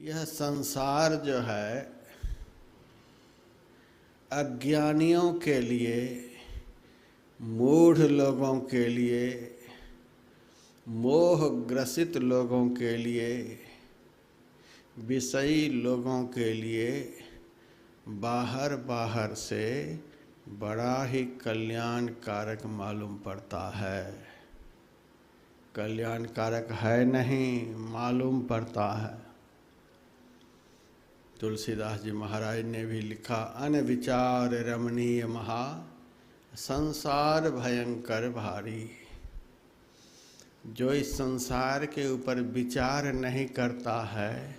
यह संसार जो है अज्ञानियों के लिए, मूढ़ लोगों के लिए, मोह ग्रसित लोगों के लिए, विषयी लोगों के लिए बाहर बाहर से बड़ा ही कल्याणकारक मालूम पड़ता है। कल्याणकारक है नहीं, मालूम पड़ता है। तुलसीदास जी महाराज ने भी लिखा, अनविचार रमणीय महा संसार भयंकर भारी। जो इस संसार के ऊपर विचार नहीं करता है,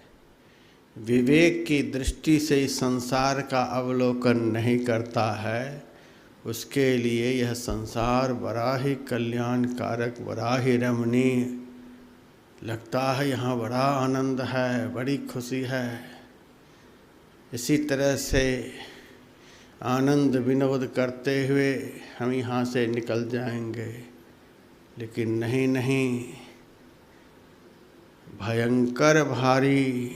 विवेक की दृष्टि से इस संसार का अवलोकन नहीं करता है, उसके लिए यह संसार बड़ा ही कल्याणकारक, बड़ा ही रमणीय लगता है। यहाँ बड़ा आनंद है, बड़ी खुशी है। इसी तरह से आनंद विनोद करते हुए हम यहाँ से निकल जाएंगे, लेकिन नहीं, भयंकर भारी।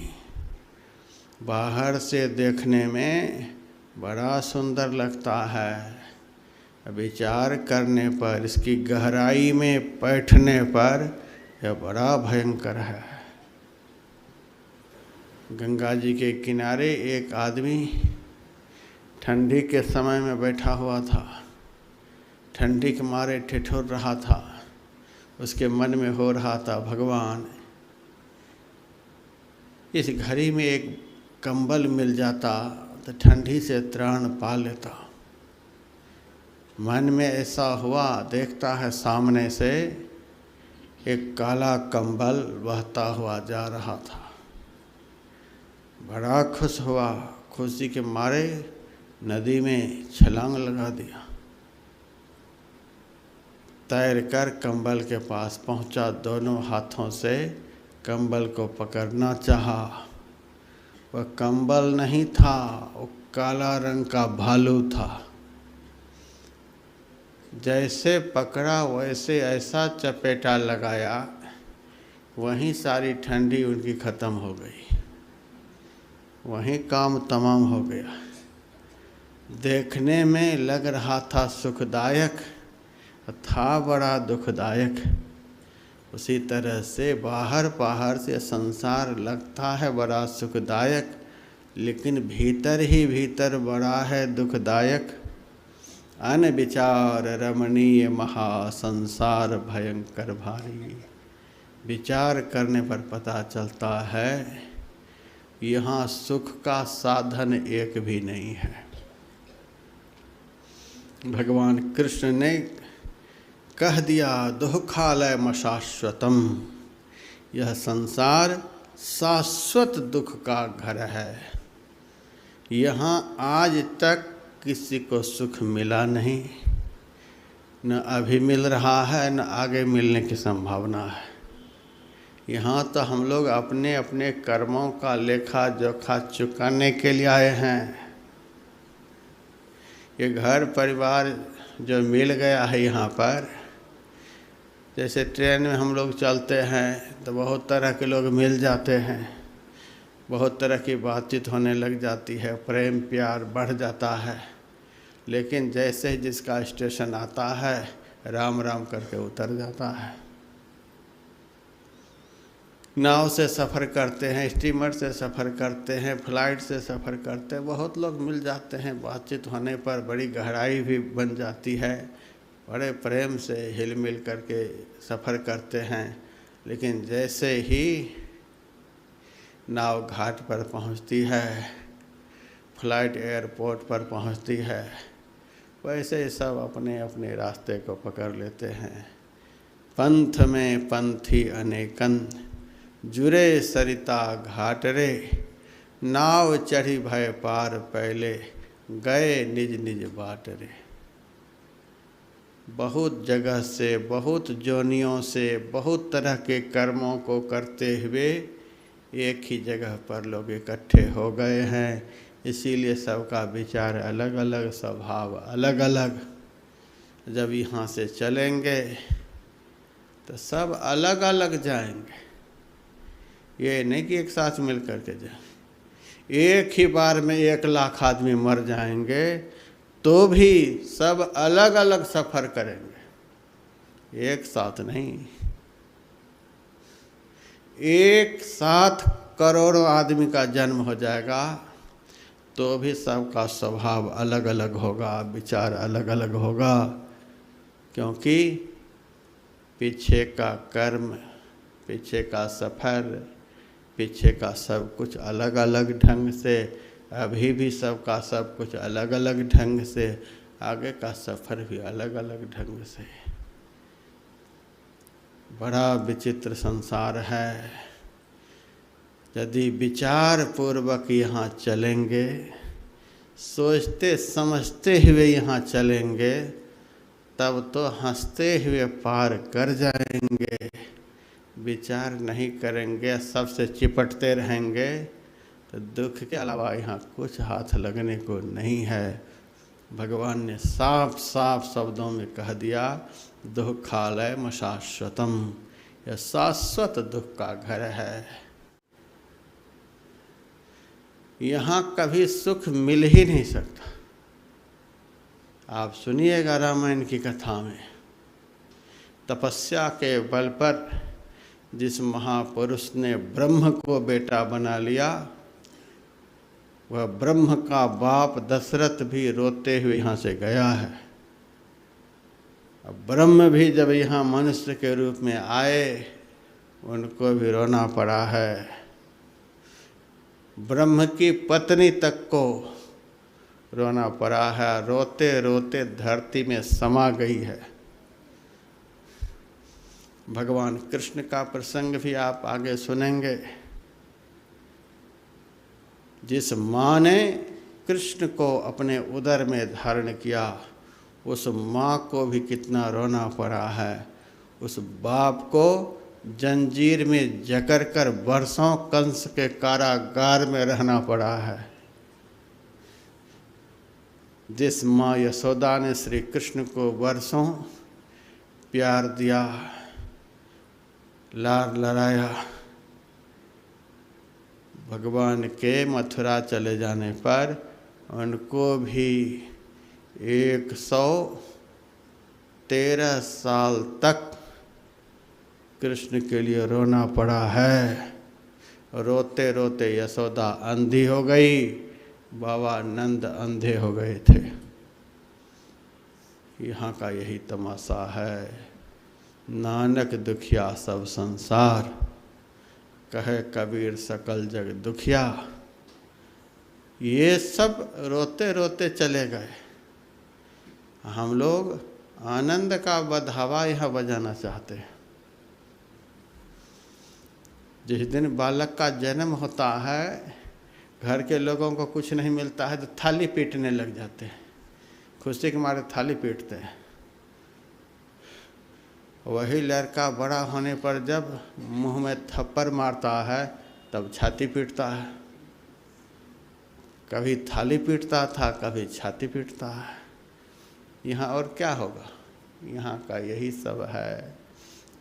बाहर से देखने में बड़ा सुंदर लगता है, विचार करने पर, इसकी गहराई में बैठने पर यह बड़ा भयंकर है। गंगा जी के किनारे एक आदमी ठंडी के समय में बैठा हुआ था। ठंडी के मारे ठिठुर रहा था। उसके मन में हो रहा था, भगवान, इस घड़ी में एक कंबल मिल जाता तो ठंडी से त्राण पा लेता। मन में ऐसा हुआ, देखता है सामने से एक काला कंबल बहता हुआ जा रहा था। बड़ा खुश हुआ, खुशी के मारे नदी में छलांग लगा दिया। तैरकर कंबल के पास पहुंचा, दोनों हाथों से कंबल को पकड़ना चाहा। वह कंबल नहीं था, वो काला रंग का भालू था। जैसे पकड़ा वैसे ऐसा चपेटा लगाया, वहीं सारी ठंडी उनकी खत्म हो गई, वहीं काम तमाम हो गया। देखने में लग रहा था सुखदायक, था बड़ा दुखदायक। उसी तरह से बाहर से संसार लगता है बड़ा सुखदायक, लेकिन भीतर ही भीतर बड़ा है दुखदायक। अनविचार रमणीय महा संसार भयंकर भारी। विचार करने पर पता चलता है यहाँ सुख का साधन एक भी नहीं है। भगवान कृष्ण ने कह दिया, दुःखालयम शाश्वतम। यह संसार शाश्वत दुख का घर है। यहाँ आज तक किसी को सुख मिला नहीं, न अभी मिल रहा है, न आगे मिलने की संभावना है। यहाँ तो हम लोग अपने अपने कर्मों का लेखा जोखा चुकाने के लिए आए हैं। ये घर परिवार जो मिल गया है यहाँ पर, जैसे ट्रेन में हम लोग चलते हैं तो बहुत तरह के लोग मिल जाते हैं, बहुत तरह की बातचीत होने लग जाती है, प्रेम प्यार बढ़ जाता है। लेकिन जैसे ही जिसका स्टेशन आता है, राम राम करके उतर जाता है। नाव से सफ़र करते हैं, स्टीमर से सफ़र करते हैं, फ्लाइट से सफ़र करते हैं, बहुत लोग मिल जाते हैं। बातचीत होने पर बड़ी गहराई भी बन जाती है, बड़े प्रेम से हिल मिल करके सफ़र करते हैं। लेकिन जैसे ही नाव घाट पर पहुंचती है, फ्लाइट एयरपोर्ट पर पहुंचती है, वैसे ही सब अपने अपने रास्ते को पकड़ लेते हैं। पंथ में पंथी अनेकन, जुरे सरिता घाट रे, नाव चढ़ी भय पार पहले, गए निज निज बाट रे। बहुत जगह से, बहुत जोनियों से, बहुत तरह के कर्मों को करते हुए एक ही जगह पर लोग इकट्ठे हो गए हैं। इसीलिए सबका विचार अलग अलग, स्वभाव अलग अलग। जब यहाँ से चलेंगे तो सब अलग अलग जाएंगे। ये नहीं कि एक साथ मिल करके जाए। एक ही बार में 1 लाख आदमी मर जाएंगे तो भी सब अलग अलग सफ़र करेंगे, एक साथ नहीं। एक साथ करोड़ों आदमी का जन्म हो जाएगा तो भी सबका स्वभाव अलग अलग होगा, विचार अलग अलग होगा, क्योंकि पीछे का कर्म, पीछे का सफ़र, पीछे का सब कुछ अलग अलग ढंग से, अभी भी सबका सब कुछ अलग अलग ढंग से, आगे का सफ़र भी अलग अलग ढंग से। बड़ा विचित्र संसार है। यदि विचार पूर्वक यहाँ चलेंगे, सोचते समझते हुए यहाँ चलेंगे, तब तो हंसते हुए पार कर जाएंगे। विचार नहीं करेंगे, सबसे चिपटते रहेंगे तो दुख के अलावा यहाँ कुछ हाथ लगने को नहीं है। भगवान ने साफ साफ शब्दों में कह दिया, दुःखालयम शाश्वतम, यह शाश्वत दुख का घर है। यहाँ कभी सुख मिल ही नहीं सकता। आप सुनिएगा रामायण की कथा में, तपस्या के बल पर जिस महापुरुष ने ब्रह्म को बेटा बना लिया, वह ब्रह्म का बाप दशरथ भी रोते हुए यहाँ से गया है। अब ब्रह्म भी जब यहाँ मनुष्य के रूप में आए, उनको भी रोना पड़ा है। ब्रह्म की पत्नी तक को रोना पड़ा है, रोते रोते धरती में समा गई है। भगवान कृष्ण का प्रसंग भी आप आगे सुनेंगे। जिस माँ ने कृष्ण को अपने उदर में धारण किया, उस माँ को भी कितना रोना पड़ा है। उस बाप को जंजीर में जकड़ कर वर्षों कंस के कारागार में रहना पड़ा है। जिस माँ यशोदा ने श्री कृष्ण को वर्षों प्यार दिया, लाड लड़ाया, भगवान के मथुरा चले जाने पर उनको भी 113 साल तक कृष्ण के लिए रोना पड़ा है। रोते रोते यशोदा अंधी हो गई, बाबा नंद अंधे हो गए थे। यहाँ का यही तमाशा है। नानक दुखिया सब संसार, कहे कबीर सकल जग दुखिया। ये सब रोते रोते चले गए। हम लोग आनंद का बधावा यहाँ बजाना चाहते हैं। जिस दिन बालक का जन्म होता है, घर के लोगों को कुछ नहीं मिलता है तो थाली पीटने लग जाते हैं, खुशी के मारे थाली पीटते हैं। वही लड़का बड़ा होने पर जब मुंह में थप्पड़ मारता है तब छाती पीटता है। कभी थाली पीटता था, कभी छाती पीटता है। यहाँ और क्या होगा? यहाँ का यही सब है।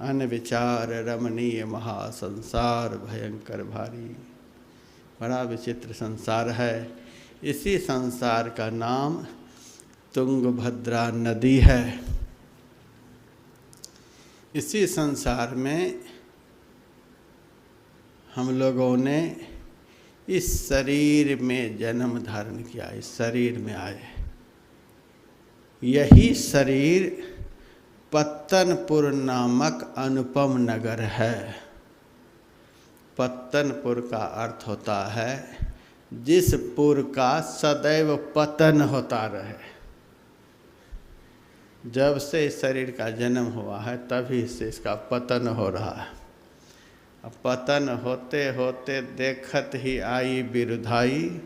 अनविचार रमणीय महासंसार भयंकर भारी। बड़ा विचित्र संसार है। इसी संसार का नाम तुंगभद्रा नदी है। इसी संसार में हम लोगों ने इस शरीर में जन्म धारण किया, इस शरीर में आए। यही शरीर पत्तनपुर नामक अनुपम नगर है। पत्तनपुर का अर्थ होता है जिस पुर का सदैव पतन होता रहे। जब से इस शरीर का जन्म हुआ है तभी से इसका पतन हो रहा है। अब पतन होते होते देखत ही आई बिरुधाई,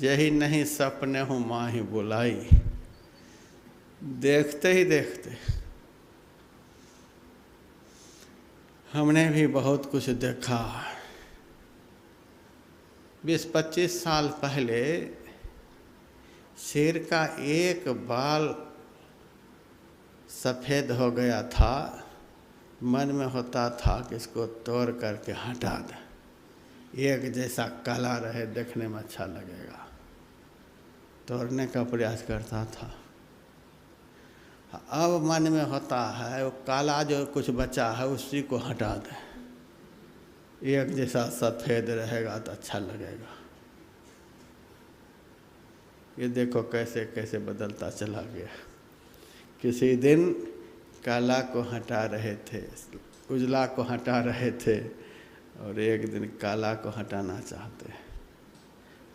यही नहीं सपने हूँ माँ ही बुलाई। देखते ही देखते हमने भी बहुत कुछ देखा। 20-25 साल पहले शेर का एक बाल सफ़ेद हो गया था। मन में होता था कि इसको तोड़ करके हटा दें। एक जैसा काला रहे, देखने में अच्छा लगेगा, तोड़ने का प्रयास करता था। अब मन में होता है वो काला जो कुछ बचा है उसी को हटा दे, एक जैसा सफ़ेद रहेगा तो अच्छा लगेगा। ये देखो कैसे कैसे बदलता चला गया। किसी दिन काला को हटा रहे थे, उजला को हटा रहे थे, और एक दिन काला को हटाना चाहते हैं।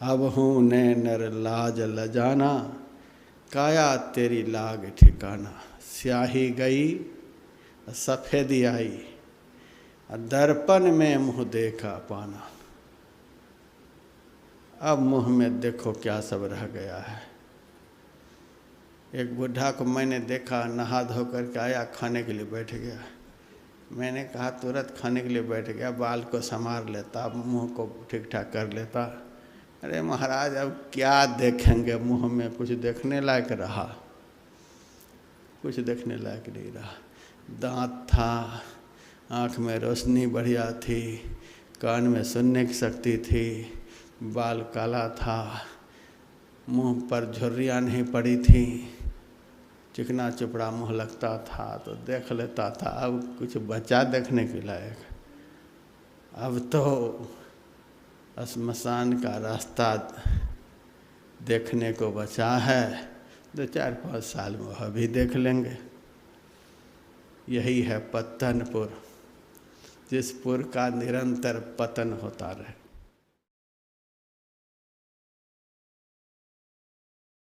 अब हूँ ने नर लाज लजाना, काया तेरी लाग ठिकाना। स्याही गई सफ़ेदी आई, दर्पण में मुँह देखा पाना। अब मुँह में देखो क्या सब रह गया है। एक बुढ़ा को मैंने देखा, नहा धो करके आया, खाने के लिए बैठ गया। मैंने कहा तुरंत खाने के लिए बैठ गया, बाल को संवार लेता, मुँह को ठीक ठाक कर लेता। अरे महाराज अब क्या देखेंगे, मुँह में कुछ देखने लायक रहा? कुछ देखने लायक नहीं रहा। दांत था, आँख में रोशनी बढ़िया थी, कान में सुनने की शक्ति थी, बाल काला था, मुँह पर झुर्रियाँ नहीं पड़ी थी, चिकना चुपड़ा मुँह लगता था तो देख लेता था। अब कुछ बचा देखने के लायक? अब तो श्मशान का रास्ता देखने को बचा है, 2-4-5 साल में वह भी देख लेंगे। यही है पत्तनपुर, जिस पुर का निरंतर पतन होता रहे।